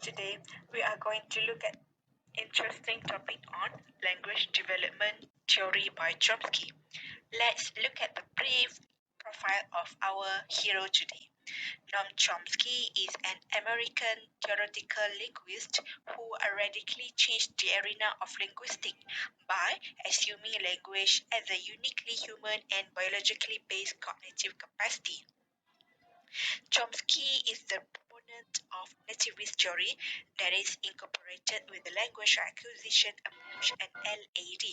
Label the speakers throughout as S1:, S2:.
S1: Today we are going to look at interesting topic on language development theory by Chomsky. Let's look at the brief profile of our hero today. Noam Chomsky is an American theoretical linguist who radically changed the arena of linguistics by assuming language as a uniquely human and biologically based cognitive capacity. Chomsky is the proponent of nativist theory that is incorporated with the language acquisition approach and LAD.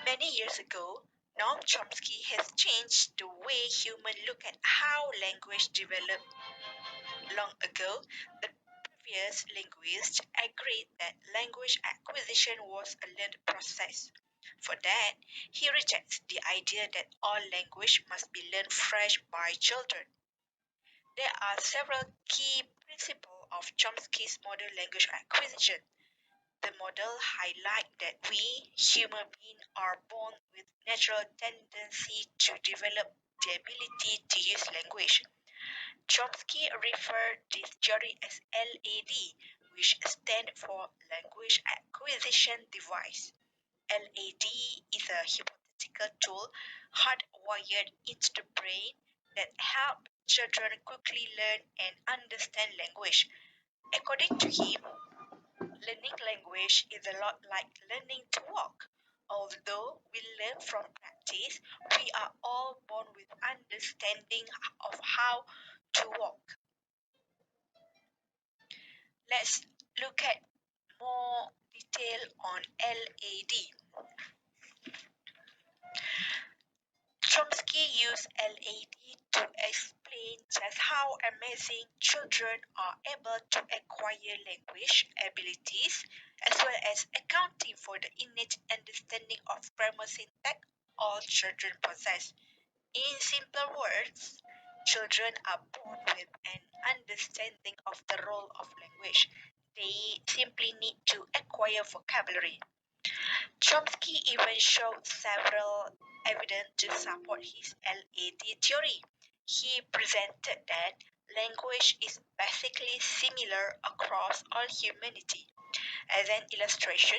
S1: Many years ago, Noam Chomsky has changed the way humans look at how language developed. Long ago, the previous linguists agreed that language acquisition was a learned process. For that, he rejects the idea that all language must be learned fresh by children. There are several key principles of Chomsky's model language acquisition. The model highlights that we, human beings, are born with natural tendency to develop the ability to use language. Chomsky referred this theory as LAD, which stands for Language Acquisition Device. LAD is a hypothetical tool hardwired into the brain that helps children quickly learn and understand language. According to him, learning language is a lot like learning to walk. Although we learn from practice, we are all born with understanding of how to walk. Let's look at more detail on LAD. Chomsky used LAD to explain just how amazing children are able to acquire language abilities, as well as accounting for the innate understanding of grammar syntax all children possess. In simpler words, children are born with an understanding of the role of language. They simply need to acquire vocabulary. Chomsky even showed several evidence to support his LAD theory. He presented that language is basically similar across all humanity. As an illustration,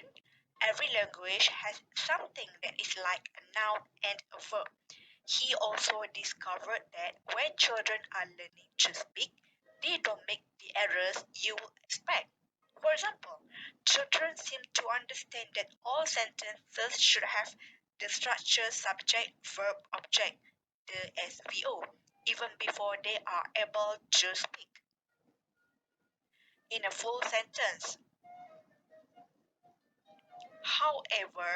S1: every language has something that is like a noun and a verb. He also discovered that when children are learning to speak, they don't make the errors you would expect. For example, children seem to understand that all sentences should have the structure subject verb object, the SVO, even before they are able to speak in a full sentence. However,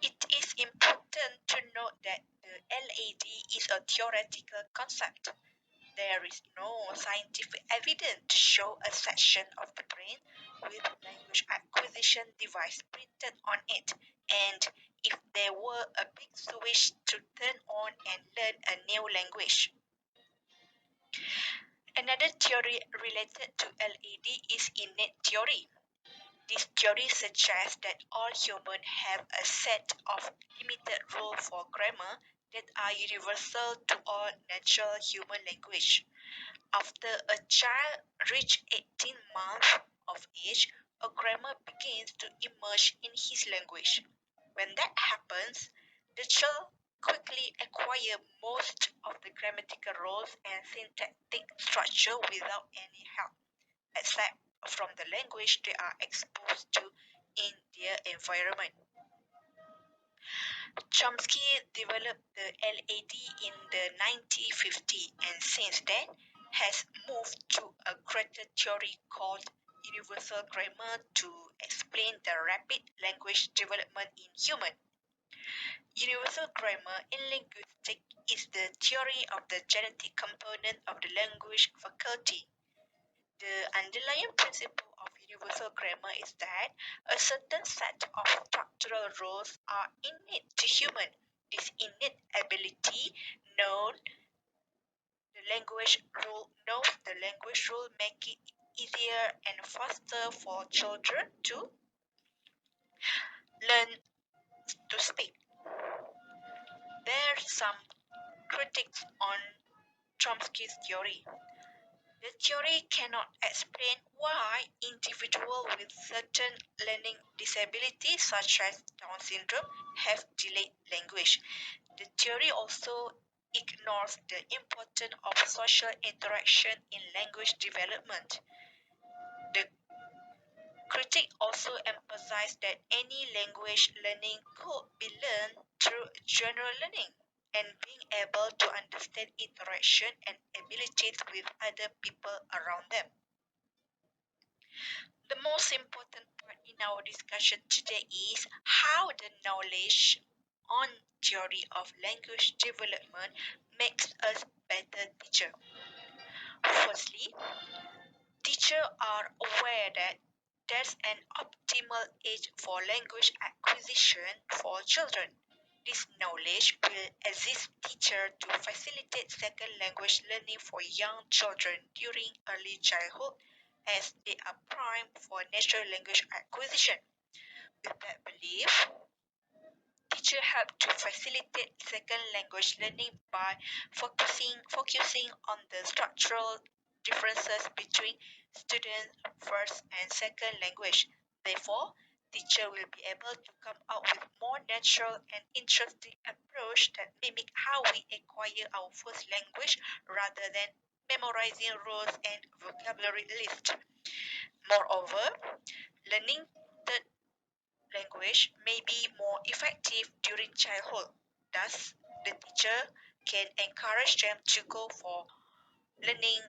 S1: it is important to note that the LAD is a theoretical concept. There is no scientific evidence to show a section of the brain with language acquisition device printed on it, and if there were a big switch to turn on and learn a new language. Another theory related to LAD is innate theory. This theory suggests that all humans have a set of limited rules for grammar that are universal to all natural human language. After a child reaches 18 months of age, a grammar begins to emerge in his language. When that happens, the child quickly acquires most of the grammatical rules and syntactic structure without any help, except from the language they are exposed to in their environment. Chomsky developed the LAD in the 1950s and since then has moved to a greater theory called universal grammar to explain the rapid language development in humans. Universal grammar in linguistics is the theory of the genetic component of the language faculty. The underlying principle of universal grammar is that a certain set of structural rules are innate to human. This innate ability known the language rule make it easier and faster for children to learn to speak. There's some critics on Chomsky's theory. The theory cannot explain why individuals with certain learning disabilities, such as Down syndrome, have delayed language. The theory also ignores the importance of social interaction in language development. The critic also emphasized that any language learning could be learned through general learning and being able to understand interaction and abilities with other people around them. The most important part in our discussion today is how the knowledge on theory of language development makes us better teacher. Firstly, teachers are aware that there's an optimal age for language acquisition for children. This knowledge will assist teachers to facilitate second language learning for young children during early childhood as they are primed for natural language acquisition. With that belief, teachers help to facilitate second language learning by focusing on the structural differences between students' first and second language. Therefore, teacher will be able to come up with more natural and interesting approach that mimic how we acquire our first language rather than memorizing rules and vocabulary lists. Moreover, learning the language may be more effective during childhood. Thus, the teacher can encourage them to go for learning